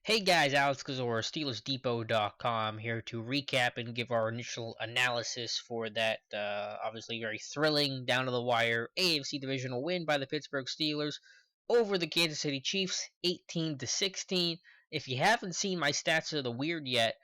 Hey guys, Alex Kazor, SteelersDepot.com here to recap and give our initial analysis for that obviously very thrilling, down to the wire AFC divisional win by the Pittsburgh Steelers over the Kansas City Chiefs, 18-16. If you haven't seen my stats of the weird yet,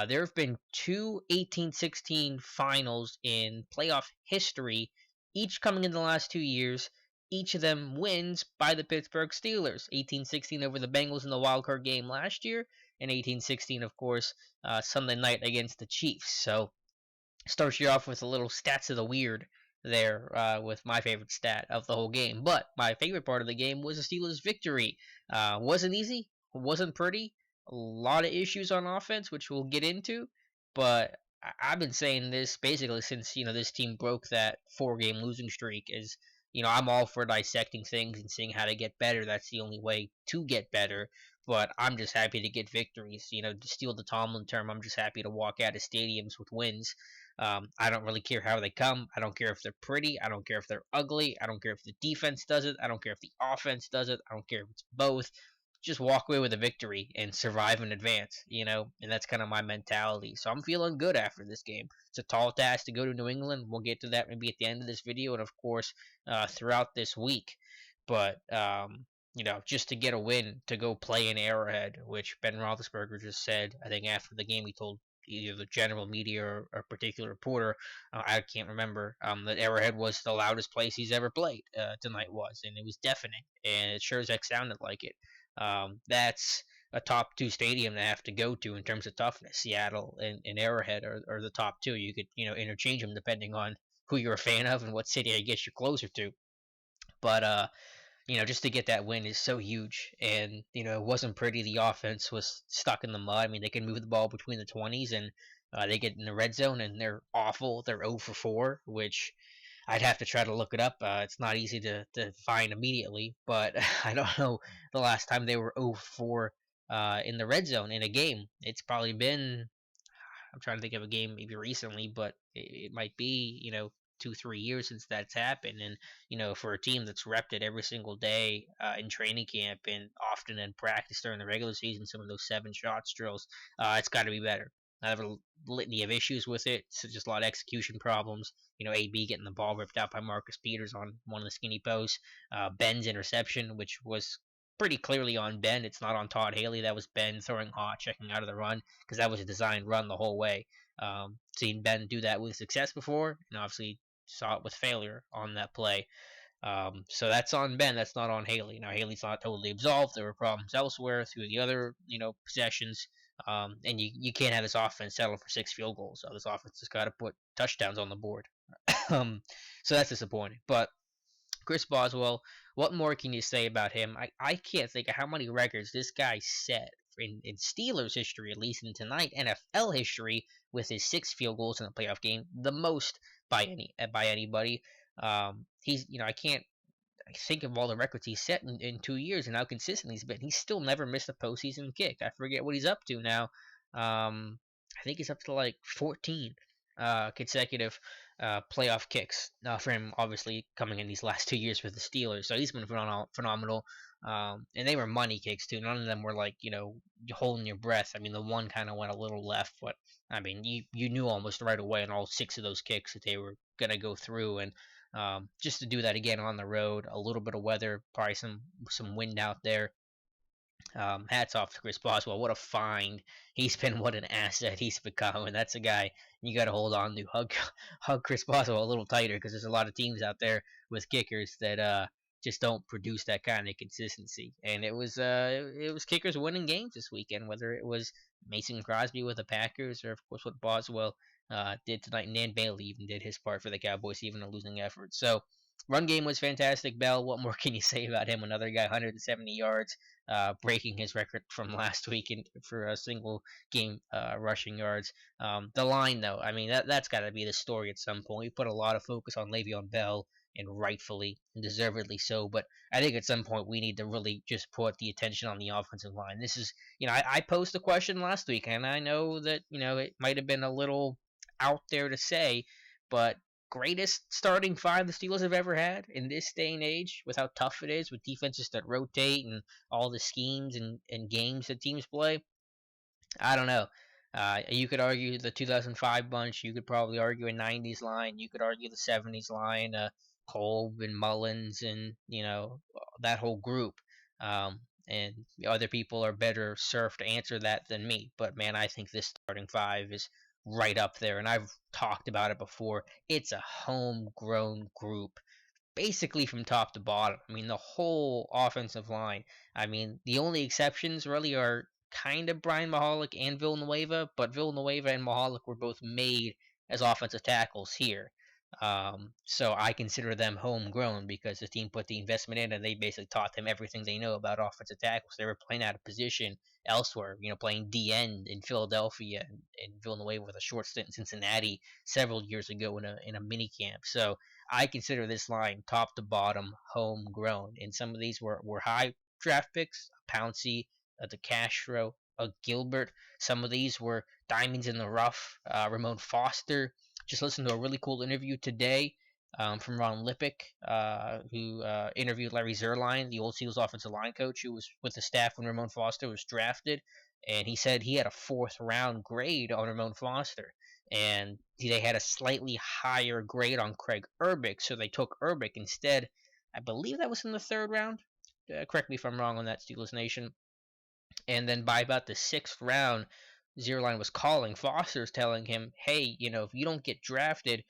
there have been two 18-16 finals in playoff history, each coming in the last 2 years. Each of them wins by the Pittsburgh Steelers. 18-16 over the Bengals in the wild card game last year, and 18-16, of course, Sunday night against the Chiefs. So starts you off with a little stats of the weird there with my favorite stat of the whole game. But my favorite part of the game was the Steelers' victory. Wasn't easy, wasn't pretty, a lot of issues on offense, which we'll get into. But I've been saying this basically since this team broke that four-game losing streak. Is I'm all for dissecting things and seeing how to get better. That's the only way to get better. But I'm just happy to get victories. To steal the Tomlin term, I'm just happy to walk out of stadiums with wins. I don't really care how they come. I don't care if they're pretty. I don't care if they're ugly. I don't care if the defense does it. I don't care if the offense does it. I don't care if it's both. Just walk away with a victory and survive in advance. And that's kind of my mentality. So I'm feeling good after this game. It's a tall task to go to New England. We'll get to that maybe at the end of this video and, of course, throughout this week. But, just to get a win, to go play in Arrowhead, which Ben Roethlisberger just said, I think after the game, he told either the general media or a particular reporter, I can't remember, that Arrowhead was the loudest place he's ever played. Tonight was, and it was deafening, and it sure as heck sounded like it. That's a top two stadium to have to go to in terms of toughness. Seattle and Arrowhead are the top two. You could interchange them depending on who you're a fan of and what city I guess you're closer to. But just to get that win is so huge. And, it wasn't pretty. The offense was stuck in the mud. I mean, they can move the ball between the 20s and they get in the red zone and they're awful. They're 0 for 4, which I'd have to try to look it up. It's not easy to find immediately, but I don't know the last time they were 0 for 4 in the red zone in a game. It's probably been, I'm trying to think of a game maybe recently, but it might be 2 3 years since that's happened. And for a team that's repped it every single day in training camp and often in practice during the regular season, some of those 7 shots drills, it's got to be better. I have a litany of issues with it. So just a lot of execution problems. AB getting the ball ripped out by Marcus Peters on one of the skinny posts. Ben's interception, which was pretty clearly on Ben. It's not on Todd Haley. That was Ben throwing hot, checking out of the run, because that was a designed run the whole way. Seen Ben do that with success before, and obviously saw it with failure on that play. So that's on Ben. That's not on Haley. Now Haley's not totally absolved. There were problems elsewhere through the other possessions. And you can't have this offense settle for 6 field goals. So this offense has got to put touchdowns on the board. um, so that's disappointing. But Chris Boswell, what more can you say about him? I can't think of how many records this guy set in Steelers history, at least in tonight NFL history, with his 6 field goals in a playoff game, the most by anybody. He's I can't think of all the records he's set in 2 years and how consistent he's been. He's still never missed a postseason kick. I forget what he's up to now. I think he's up to like 14 consecutive playoff kicks for him, obviously coming in these last 2 years with the Steelers. So he's been phenomenal. And they were money kicks too. None of them were like holding your breath. I mean, the one kind of went a little left, but I mean, you knew almost right away on all 6 of those kicks that they were gonna go through. And just to do that again on the road, a little bit of weather, probably some wind out there. Hats off to Chris Boswell. What a find he's been. What an asset he's become. And that's a guy you got to hold on to. Hug Chris Boswell a little tighter, because there's a lot of teams out there with kickers that just don't produce that kind of consistency. And it was kickers winning games this weekend, whether it was Mason Crosby with the Packers or of course what Boswell did tonight. Nan Bailey even did his part for the Cowboys, even a losing effort. So run game was fantastic. Bell, what more can you say about him? Another guy, 170 yards, breaking his record from last week for a single game rushing yards. The line, though, I mean, that's got to be the story at some point. We put a lot of focus on Le'Veon Bell, and rightfully and deservedly so. But I think at some point we need to really just put the attention on the offensive line. This is, I posed the question last week, and I know that, it might have been a little out there to say, but greatest starting five the Steelers have ever had in this day and age, with how tough it is, with defenses that rotate and all the schemes and games that teams play. I don't know. You could argue the 2005 bunch. You could probably argue a 90s line. You could argue the 70s line. Kolb and Mullins and that whole group. And other people are better served to answer that than me. But man, I think this starting five is right up there. And I've talked about it before. It's a homegrown group basically from top to bottom. I mean, the whole offensive line. I mean, the only exceptions really are kind of Brian Mahalik and Villanueva, but Villanueva and Mahalik were both made as offensive tackles here. So I consider them homegrown because the team put the investment in and they basically taught them everything they know about offensive tackles. They were playing out of position elsewhere, playing D end in Philadelphia and Villanueva with a short stint in Cincinnati several years ago in a mini camp. So I consider this line top to bottom homegrown. And some of these were high draft picks, a Pouncey, a DeCastro, a Gilbert. Some of these were diamonds in the rough. Ramon Foster. Just listened to a really cool interview today from Ron Lippick, who interviewed Larry Zerline, the old Seals offensive line coach, who was with the staff when Ramon Foster was drafted. And he said he had a fourth round grade on Ramon Foster and they had a slightly higher grade on Craig Urbik, so they took Urbik instead. I believe that was in the third round. Correct me if I'm wrong on that, Steelers Nation. And then by about the sixth round, Zierlein was calling Foster's, telling him, "Hey, if you don't get drafted,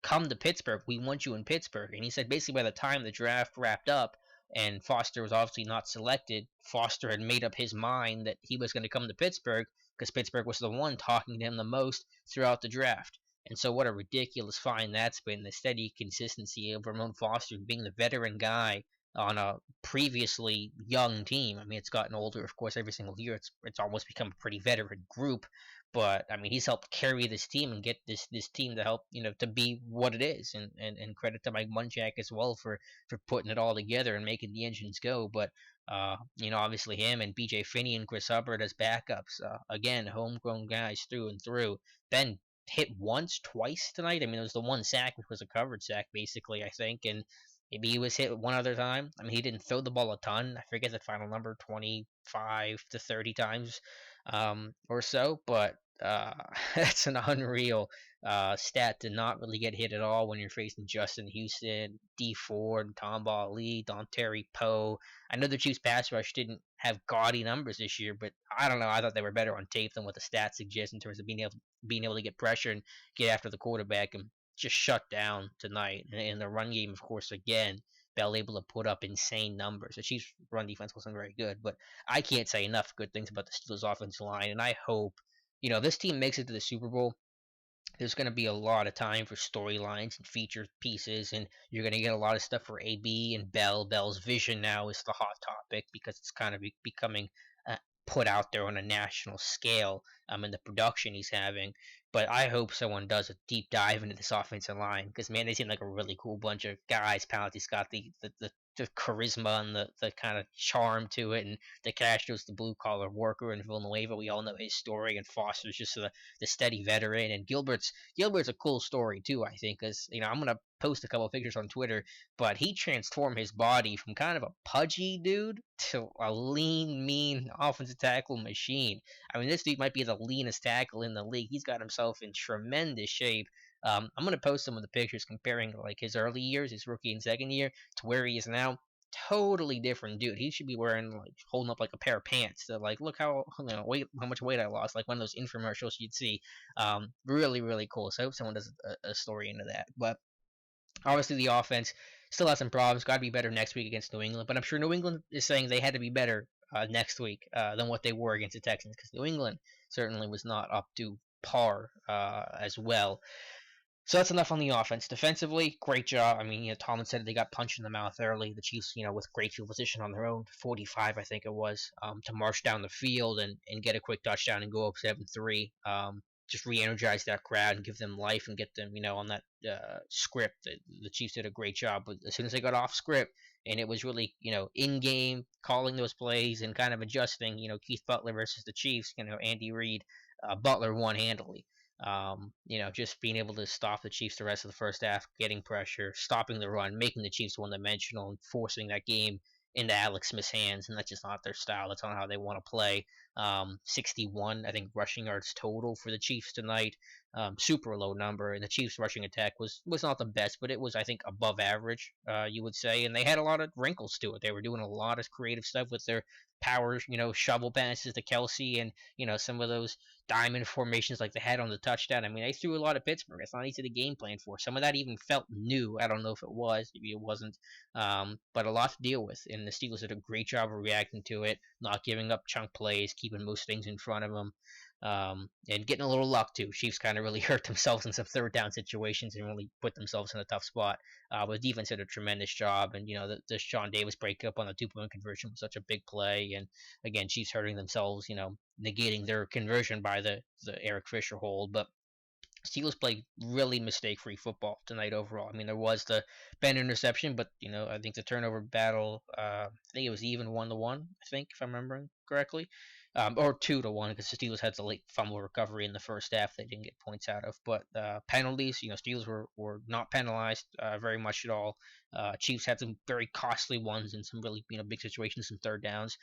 come to Pittsburgh. We want you in Pittsburgh." And he said basically by the time the draft wrapped up and Foster was obviously not selected, Foster had made up his mind that he was going to come to Pittsburgh because Pittsburgh was the one talking to him the most throughout the draft. And so what a ridiculous find that's been, the steady consistency of Ramon Foster being the veteran guy on a previously young team. I mean, it's gotten older, of course, every single year. It's almost become a pretty veteran group, but I mean, he's helped carry this team and get this team to help to be what it is. And credit to Mike Munchak as well for putting it all together and making the engines go. But obviously him and B.J. Finney and Chris Hubbard as backups. Again, homegrown guys through and through. Ben hit once, twice tonight. I mean, it was the one sack, which was a covered sack, basically, I think, and maybe he was hit one other time. I mean, he didn't throw the ball a ton. I forget the final number, 25 to 30 times or so, but that's an unreal stat to not really get hit at all when you're facing Justin Houston, D Ford, Tom Lee, Don Terry Poe. I know the Chiefs pass rush didn't have gaudy numbers this year, but I don't know. I thought they were better on tape than what the stats suggest in terms of being able to get pressure and get after the quarterback and just shut down tonight. And in the run game, of course, again, Bell able to put up insane numbers. The Chiefs' run defense wasn't very good, but I can't say enough good things about the Steelers' offensive line, and I hope this team makes it to the Super Bowl. There's going to be a lot of time for storylines and feature pieces, and you're going to get a lot of stuff for AB and Bell. Bell's vision now is the hot topic because it's kind of becoming put out there on a national scale in the production he's having. But I hope someone does a deep dive into this offensive line because, man, they seem like a really cool bunch of guys. Palant's got the charisma and the kind of charm to it, and DeCastro's the blue collar worker, and Villanueva, we all know his story, and Foster's just the steady veteran, and Gilbert's a cool story too, I think, because I'm gonna post a couple of pictures on Twitter, but he transformed his body from kind of a pudgy dude to a lean, mean offensive tackle machine. I mean, this dude might be the leanest tackle in the league. He's got himself in tremendous shape. I'm gonna post some of the pictures comparing like his early years, his rookie and second year, to where he is now. Totally different dude. He should be wearing like holding up like a pair of pants to like look how how much weight I lost, like one of those infomercials you'd see. Really really cool. So I hope someone does a story into that. But obviously the offense still has some problems. Got to be better next week against New England. But I'm sure New England is saying they had to be better next week than what they were against the Texans because New England certainly was not up to par as well. So that's enough on the offense. Defensively, great job. I mean, Tomlin said they got punched in the mouth early. The Chiefs, with great field position on their own, 45, I think it was, to march down the field and get a quick touchdown and go up 7-3. Just re-energize that crowd and give them life and get them, on that script. The Chiefs did a great job. But as soon as they got off script, and it was really, in game, calling those plays and kind of adjusting, Keith Butler versus the Chiefs, Andy Reid, Butler won handily. Just being able to stop the Chiefs the rest of the first half, getting pressure, stopping the run, making the Chiefs one-dimensional, and forcing that game into Alex Smith's hands, and that's just not their style. That's not how they want to play. 61, I think, rushing yards total for the Chiefs tonight. Super low number, and the Chiefs' rushing attack was not the best, but it was, I think, above average, you would say. And they had a lot of wrinkles to it. They were doing a lot of creative stuff with their power, shovel passes to Kelsey, and some of those diamond formations like they had on the touchdown. I mean, they threw a lot of Pittsburgh. It's not easy to game plan for. Some of that even felt new. I don't know if it was, maybe it wasn't, but a lot to deal with. And the Steelers did a great job of reacting to it, not giving up chunk plays, keeping most things in front of them. And getting a little luck too. Chiefs kind of really hurt themselves in some third down situations and really put themselves in a tough spot. But defense did a tremendous job, and the Sean Davis breakup on the 2-point conversion was such a big play. And again, Chiefs hurting themselves, negating their conversion by the Eric Fisher hold. But Steelers played really mistake-free football tonight overall. I mean, there was the Ben interception, but I think the turnover battle. I think it was even 1-1. I think if I'm remembering correctly, or 2-1 because the Steelers had the late fumble recovery in the first half. They didn't get points out of, but penalties. Steelers were not penalized very much at all. Chiefs had some very costly ones in some really big situations, some third downs.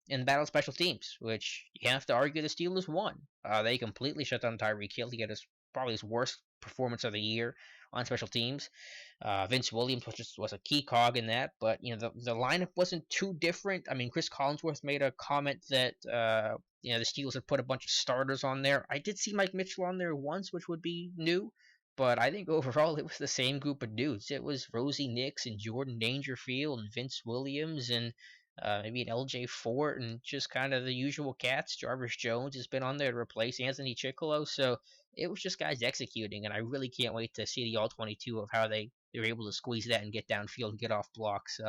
In battle special teams, which you have to argue the Steelers won. They completely shut down Tyreek Hill. He had probably his worst performance of the year on special teams. Vince Williams was a key cog in that, but the lineup wasn't too different. I mean, Chris Collinsworth made a comment that the Steelers had put a bunch of starters on there. I did see Mike Mitchell on there once, which would be new, but I think overall it was the same group of dudes. It was Rosie Nix and Jordan Dangerfield and Vince Williams and maybe an LJ Fort and just kind of the usual cats. Jarvis Jones has been on there to replace Anthony Chickolo, so it was just guys executing, and I really can't wait to see the all 22 of how they were able to squeeze that and get downfield and get off blocks.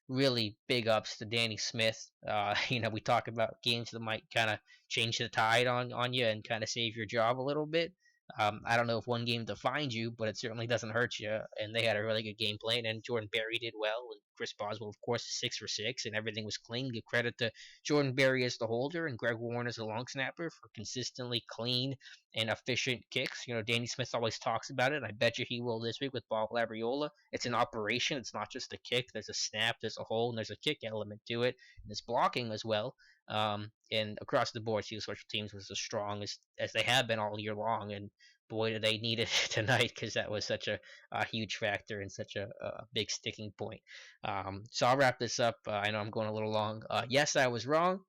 Really big ups to Danny Smith. We talk about games that might kind of change the tide on you and kind of save your job a little bit. I don't know if one game defines you, but it certainly doesn't hurt you. And they had a really good game plan, and Jordan Berry did well. And Chris Boswell, of course, 6 for 6, and everything was clean. Give credit to Jordan Berry as the holder and Greg Warren as the long snapper for consistently clean and efficient kicks. Danny Smith always talks about it, and I bet you he will this week with Bob Labriola. It's an operation. It's not just a kick. There's a snap, there's a hold, and there's a kick element to it. And there's blocking as well. And across the board, Steel Special Teams was as strong as they have been all year long. And boy, did they need it tonight because that was such a huge factor and such a big sticking point. So I'll wrap this up. I know I'm going a little long. Yes, I was wrong.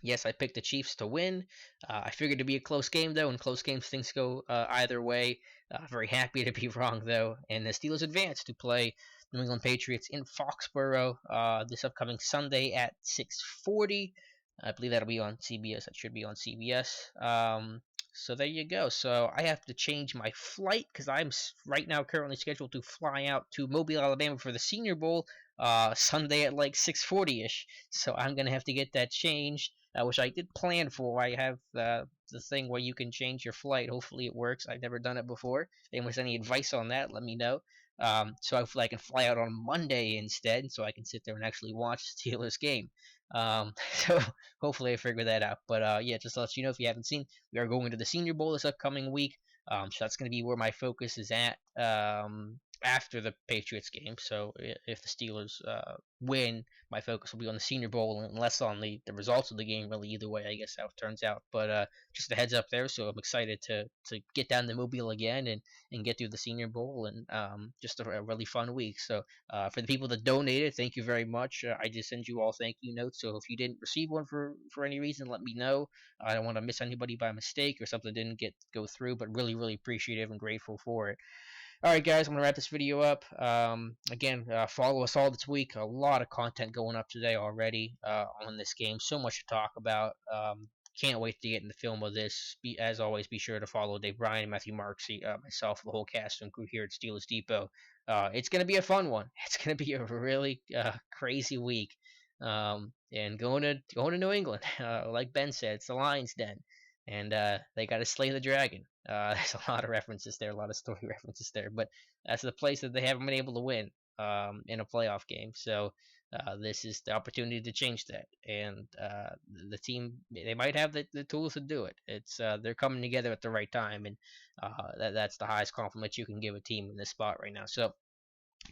Yes, I picked the Chiefs to win. I figured it'd be a close game, though. In close games, things go either way. Very happy to be wrong, though. And the Steelers advance to play New England Patriots in Foxborough this upcoming Sunday at 6:40. I believe that'll be on CBS. That should be on CBS. So there you go. So I have to change my flight because I'm right now currently scheduled to fly out to Mobile, Alabama for the Senior Bowl Sunday at like 6:40 ish. So I'm gonna have to get that changed, which I did plan for. I have the thing where you can change your flight. Hopefully it works. I've never done it before. If anyone's any advice on that, let me know. So hopefully I can fly out on Monday instead, so I can sit there and actually watch the Steelers game. So hopefully I figure that out. But yeah, just to let you know, if you haven't seen, we are going to the Senior Bowl this upcoming week. So that's going to be where my focus is at after the Patriots game. So if the Steelers win, my focus will be on the Senior Bowl and less on the results of the game. Really, either way, I guess how it turns out. But just a heads up there. So I'm excited to get down to Mobile again and get through the Senior Bowl and just a really fun week. So for the people that donated, thank you very much. I just send you all thank you notes. So if you didn't receive one for any reason, let me know. I don't want to miss anybody by mistake or something didn't go through, but really appreciative and grateful for it. All right, guys, I'm gonna wrap this video up. Again, follow us all this week. A lot of content going up today already on this game. So much to talk about. Can't wait to get in the film of this. As always, be sure to follow Dave Bryan, Matthew Marksy, myself, the whole cast and crew here at Steelers Depot. It's gonna be a fun one. It's gonna be a really crazy week. And going to New England, like Ben said, it's the Lions' Den, and they got to slay the dragon. There's a lot of references there, a lot of story references there, but that's the place that they haven't been able to win in a playoff game. So this is the opportunity to change that, and the team, they might have the tools to do it. It's they're coming together at the right time, and that's the highest compliment you can give a team in this spot right now. So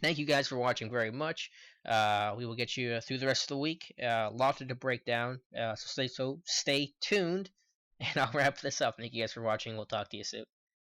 thank you guys for watching very much. We will get you through the rest of the week. A lot to break down. So stay tuned, and I'll wrap this up. Thank you guys for watching. We'll talk to you soon.